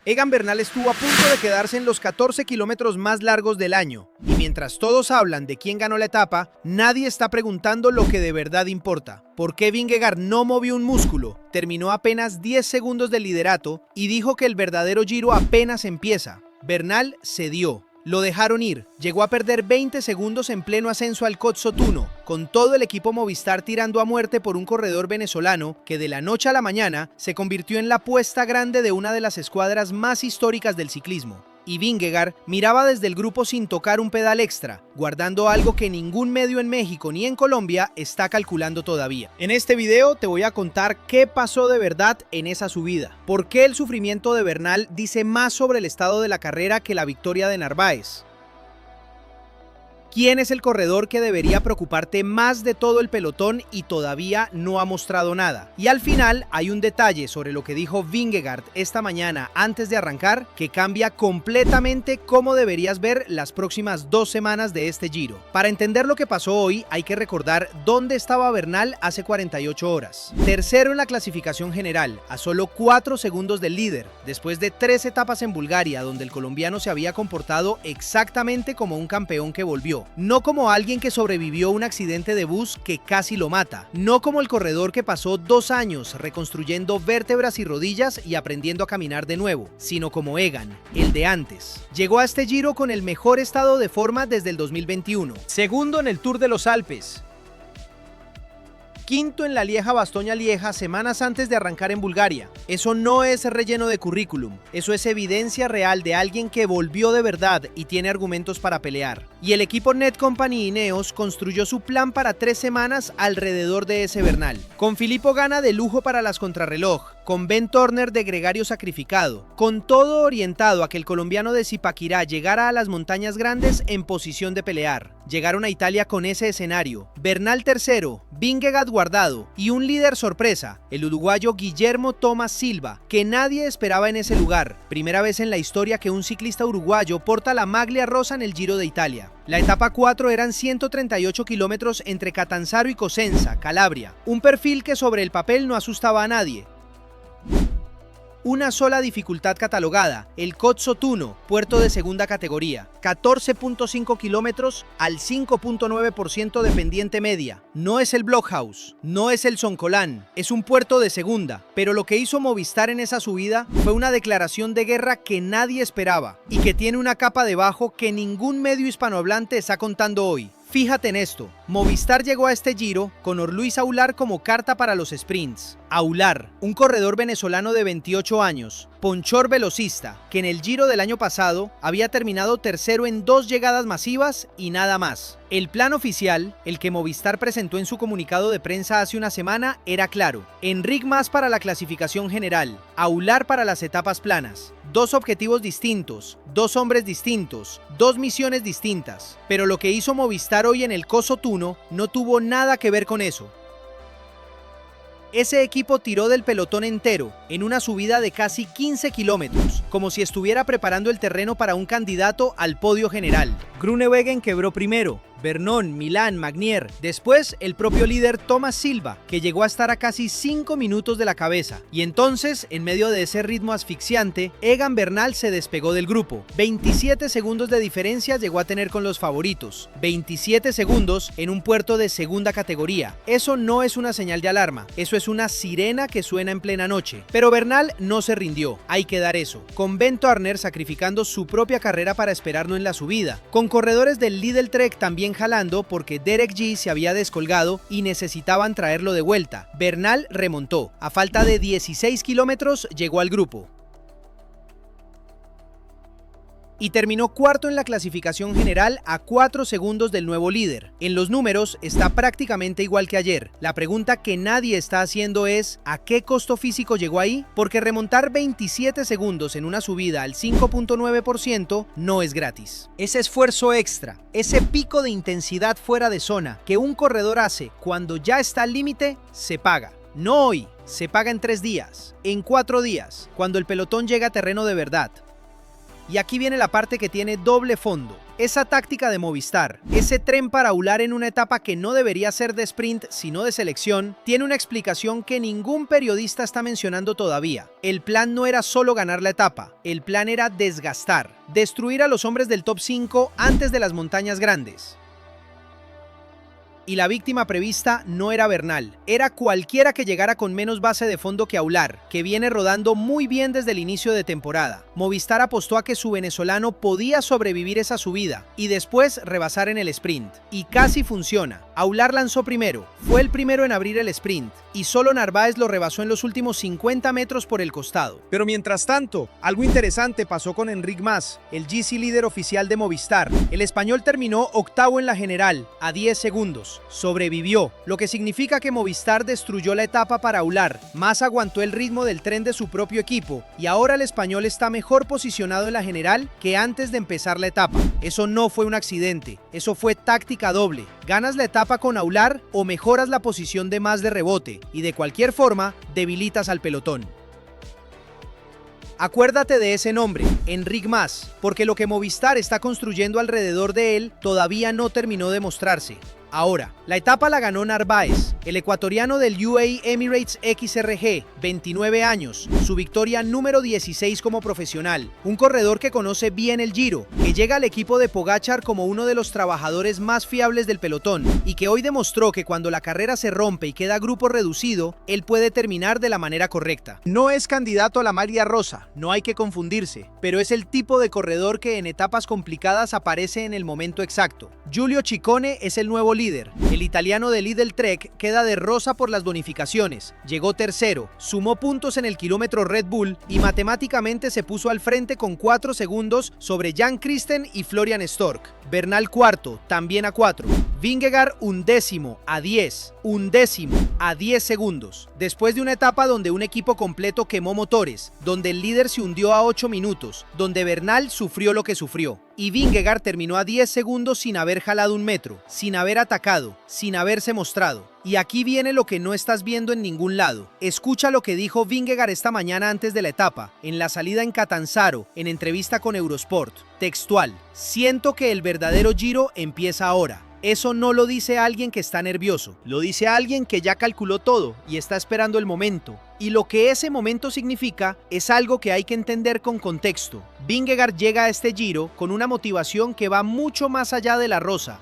Egan Bernal estuvo a punto de quedarse en los 14 kilómetros más largos del año. Y mientras todos hablan de quién ganó la etapa, nadie está preguntando lo que de verdad importa. ¿Por qué Vingegaard no movió un músculo? Terminó apenas 10 segundos del liderato y dijo que el verdadero Giro apenas empieza. Bernal cedió. Lo dejaron ir, llegó a perder 20 segundos en pleno ascenso al Cozzotuno, con todo el equipo Movistar tirando a muerte por un corredor venezolano que de la noche a la mañana se convirtió en la apuesta grande de una de las escuadras más históricas del ciclismo. Y Vingegaard miraba desde el grupo sin tocar un pedal extra, guardando algo que ningún medio en México ni en Colombia está calculando todavía. En este video te voy a contar qué pasó de verdad en esa subida, por qué el sufrimiento de Bernal dice más sobre el estado de la carrera que la victoria de Narváez. ¿Quién es el corredor que debería preocuparte más de todo el pelotón y todavía no ha mostrado nada? Y al final hay un detalle sobre lo que dijo Vingegaard esta mañana antes de arrancar que cambia completamente cómo deberías ver las próximas 2 semanas de este Giro. Para entender lo que pasó hoy hay que recordar dónde estaba Bernal hace 48 horas. Tercero en la clasificación general, a solo 4 segundos del líder, después de 3 etapas en Bulgaria donde el colombiano se había comportado exactamente como un campeón que volvió. No como alguien que sobrevivió a un accidente de bus que casi lo mata, no como el corredor que pasó 2 años reconstruyendo vértebras y rodillas y aprendiendo a caminar de nuevo, sino como Egan, el de antes. Llegó a este Giro con el mejor estado de forma desde el 2021, segundo en el Tour de los Alpes, quinto en la Lieja-Bastoña-Lieja semanas antes de arrancar en Bulgaria. Eso no es relleno de currículum, eso es evidencia real de alguien que volvió de verdad y tiene argumentos para pelear. Y el equipo Netcompany Ineos construyó su plan para 3 semanas alrededor de ese Bernal. Con Filippo Ganna de lujo para las contrarreloj, con Ben Turner de gregario sacrificado, con todo orientado a que el colombiano de Zipaquirá llegara a las montañas grandes en posición de pelear. Llegaron a Italia con ese escenario. Bernal tercero, Vingegaard guardado y un líder sorpresa, el uruguayo Guillermo Tomás Silva, que nadie esperaba en ese lugar. Primera vez en la historia que un ciclista uruguayo porta la maglia rosa en el Giro de Italia. La etapa 4 eran 138 kilómetros entre Catanzaro y Cosenza, Calabria, un perfil que sobre el papel no asustaba a nadie. Una sola dificultad catalogada, el Cozzotuno, puerto de segunda categoría, 14.5 kilómetros al 5.9% de pendiente media. No es el Blockhaus, no es el Zoncolan, es un puerto de segunda, pero lo que hizo Movistar en esa subida fue una declaración de guerra que nadie esperaba y que tiene una capa debajo que ningún medio hispanohablante está contando hoy. Fíjate en esto, Movistar llegó a este Giro con Orluis Aular como carta para los sprints. Aular, un corredor venezolano de 28 años, ponchor velocista, que en el Giro del año pasado había terminado tercero en 2 llegadas masivas y nada más. El plan oficial, el que Movistar presentó en su comunicado de prensa hace una semana, era claro. Enric Mas para la clasificación general, Aular para las etapas planas. 2 objetivos distintos, 2 hombres distintos, 2 misiones distintas. Pero lo que hizo Movistar hoy en el Cozzotuno no tuvo nada que ver con eso. Ese equipo tiró del pelotón entero, en una subida de casi 15 kilómetros, como si estuviera preparando el terreno para un candidato al podio general. Groenewegen quebró primero, Bernón, Milán, Magnier, después el propio líder Tomás Silva, que llegó a estar a casi 5 minutos de la cabeza. Y entonces, en medio de ese ritmo asfixiante, Egan Bernal se despegó del grupo. 27 segundos de diferencia llegó a tener con los favoritos. 27 segundos en un puerto de segunda categoría. Eso no es una señal de alarma, eso es una sirena que suena en plena noche. Pero Bernal no se rindió, hay que dar eso. Con Ben Turner sacrificando su propia carrera para esperarlo en la subida. Con corredores del Lidl Trek también jalando porque Derek G se había descolgado y necesitaban traerlo de vuelta. Bernal remontó. A falta de 16 kilómetros llegó al grupo. Y terminó cuarto en la clasificación general a 4 segundos del nuevo líder. En los números está prácticamente igual que ayer. La pregunta que nadie está haciendo es ¿a qué costo físico llegó ahí? Porque remontar 27 segundos en una subida al 5.9% no es gratis. Ese esfuerzo extra, ese pico de intensidad fuera de zona que un corredor hace cuando ya está al límite, se paga. No hoy, se paga en 3 días, en 4 días, cuando el pelotón llega a terreno de verdad. Y aquí viene la parte que tiene doble fondo. Esa táctica de Movistar, ese tren para aular en una etapa que no debería ser de sprint sino de selección, tiene una explicación que ningún periodista está mencionando todavía. El plan no era solo ganar la etapa, el plan era desgastar, destruir a los hombres del top 5 antes de las montañas grandes. Y la víctima prevista no era Bernal, era cualquiera que llegara con menos base de fondo que Aular, que viene rodando muy bien desde el inicio de temporada. Movistar apostó a que su venezolano podía sobrevivir esa subida y después rebasar en el sprint. Y casi funciona. Aular lanzó primero, fue el primero en abrir el sprint, y solo Narváez lo rebasó en los últimos 50 metros por el costado. Pero mientras tanto, algo interesante pasó con Enric Mas, el GC líder oficial de Movistar. El español terminó octavo en la general, a 10 segundos. Sobrevivió, lo que significa que Movistar destruyó la etapa para Aular. Mas aguantó el ritmo del tren de su propio equipo, y ahora el español está mejor posicionado en la general que antes de empezar la etapa. Eso no fue un accidente, eso fue táctica doble. Ganas la etapa con Aular o mejoras la posición de Mas de rebote, y de cualquier forma, debilitas al pelotón. Acuérdate de ese nombre, Enric Mas, porque lo que Movistar está construyendo alrededor de él todavía no terminó de mostrarse. Ahora, la etapa la ganó Narváez, el ecuatoriano del UAE Emirates XRG, 29 años, su victoria número 16 como profesional, un corredor que conoce bien el Giro, que llega al equipo de Pogačar como uno de los trabajadores más fiables del pelotón y que hoy demostró que cuando la carrera se rompe y queda grupo reducido, él puede terminar de la manera correcta. No es candidato a la maglia rosa, no hay que confundirse, pero es el tipo de corredor que en etapas complicadas aparece en el momento exacto. Giulio Ciccone es el nuevo líder. El italiano de Lidl Trek queda de rosa por las bonificaciones, llegó tercero, sumó puntos en el kilómetro Red Bull y matemáticamente se puso al frente con 4 segundos sobre Jan Christen y Florian Stork. Bernal cuarto, también a 4. Vingegaard undécimo, a 10. Undécimo, a 10 segundos. Después de una etapa donde un equipo completo quemó motores, donde el líder se hundió a 8 minutos, donde Bernal sufrió lo que sufrió. Y Vingegaard terminó a 10 segundos sin haber jalado un metro, sin haber atacado, sin haberse mostrado. Y aquí viene lo que no estás viendo en ningún lado. Escucha lo que dijo Vingegaard esta mañana antes de la etapa, en la salida en Catanzaro, en entrevista con Eurosport. Textual: siento que el verdadero Giro empieza ahora. Eso no lo dice alguien que está nervioso, lo dice alguien que ya calculó todo y está esperando el momento. Y lo que ese momento significa es algo que hay que entender con contexto. Vingegaard llega a este Giro con una motivación que va mucho más allá de la rosa.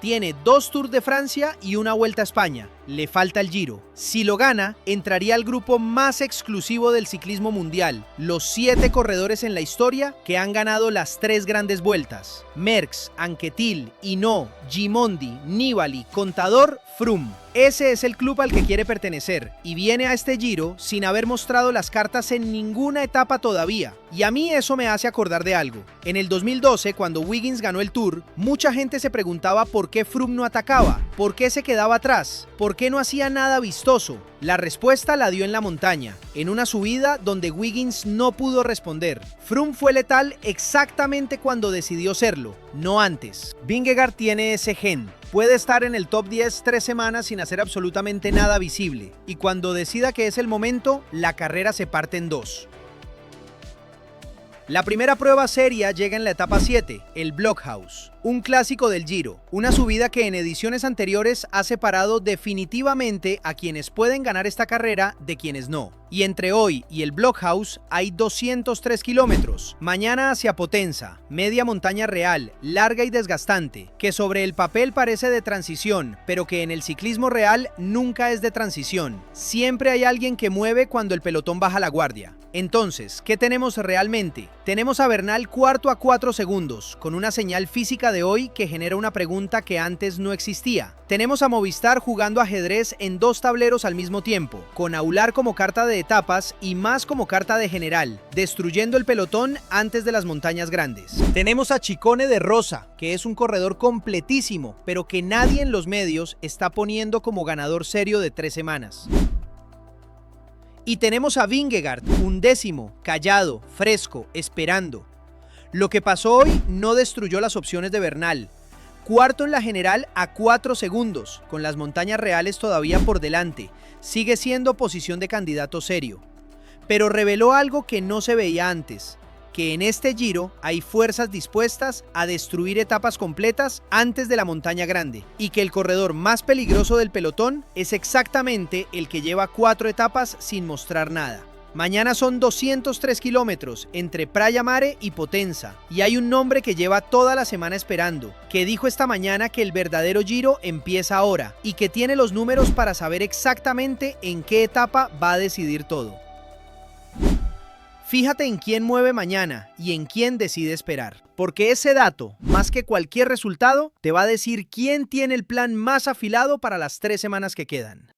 Tiene 2 Tours de Francia y una Vuelta a España. Le falta el Giro. Si lo gana, entraría al grupo más exclusivo del ciclismo mundial, los 7 corredores en la historia que han ganado las 3 grandes vueltas: Merckx, Anquetil, Hinault, Gimondi, Nibali, Contador, Froome. Ese es el club al que quiere pertenecer y viene a este Giro sin haber mostrado las cartas en ninguna etapa todavía. Y a mí eso me hace acordar de algo. En el 2012, cuando Wiggins ganó el Tour, mucha gente se preguntaba por qué Froome no atacaba, por qué se quedaba atrás, por qué no hacía nada vistoso. La respuesta la dio en la montaña, en una subida donde Wiggins no pudo responder. Froome fue letal exactamente cuando decidió serlo, no antes. Vingegaard tiene ese gen. Puede estar en el top 10 3 semanas sin hacer absolutamente nada visible, y cuando decida que es el momento, la carrera se parte en 2. La primera prueba seria llega en la etapa 7, el Blockhouse, un clásico del Giro, una subida que en ediciones anteriores ha separado definitivamente a quienes pueden ganar esta carrera de quienes no. Y entre hoy y el Blockhouse hay 203 kilómetros. Mañana hacia Potenza, media montaña real, larga y desgastante, que sobre el papel parece de transición, pero que en el ciclismo real nunca es de transición. Siempre hay alguien que mueve cuando el pelotón baja la guardia. Entonces, ¿qué tenemos realmente? Tenemos a Bernal cuarto a 4 segundos, con una señal física de hoy que genera una pregunta que antes no existía. Tenemos a Movistar jugando ajedrez en 2 tableros al mismo tiempo, con Aular como carta de etapas y Mas como carta de general, destruyendo el pelotón antes de las montañas grandes. Tenemos a Ciccone de rosa, que es un corredor completísimo, pero que nadie en los medios está poniendo como ganador serio de 3 semanas. Y tenemos a Vingegaard, undécimo, callado, fresco, esperando. Lo que pasó hoy no destruyó las opciones de Bernal. Cuarto en la general a 4 segundos, con las montañas reales todavía por delante. Sigue siendo posición de candidato serio. Pero reveló algo que no se veía antes. que en este Giro hay fuerzas dispuestas a destruir etapas completas antes de la montaña grande y que el corredor más peligroso del pelotón es exactamente el que lleva 4 etapas sin mostrar nada. Mañana son 203 kilómetros entre Praia Mare y Potenza, y hay un nombre que lleva toda la semana esperando, que dijo esta mañana que el verdadero Giro empieza ahora y que tiene los números para saber exactamente en qué etapa va a decidir todo. Fíjate en quién mueve mañana y en quién decide esperar, porque ese dato, más que cualquier resultado, te va a decir quién tiene el plan más afilado para las 3 semanas que quedan.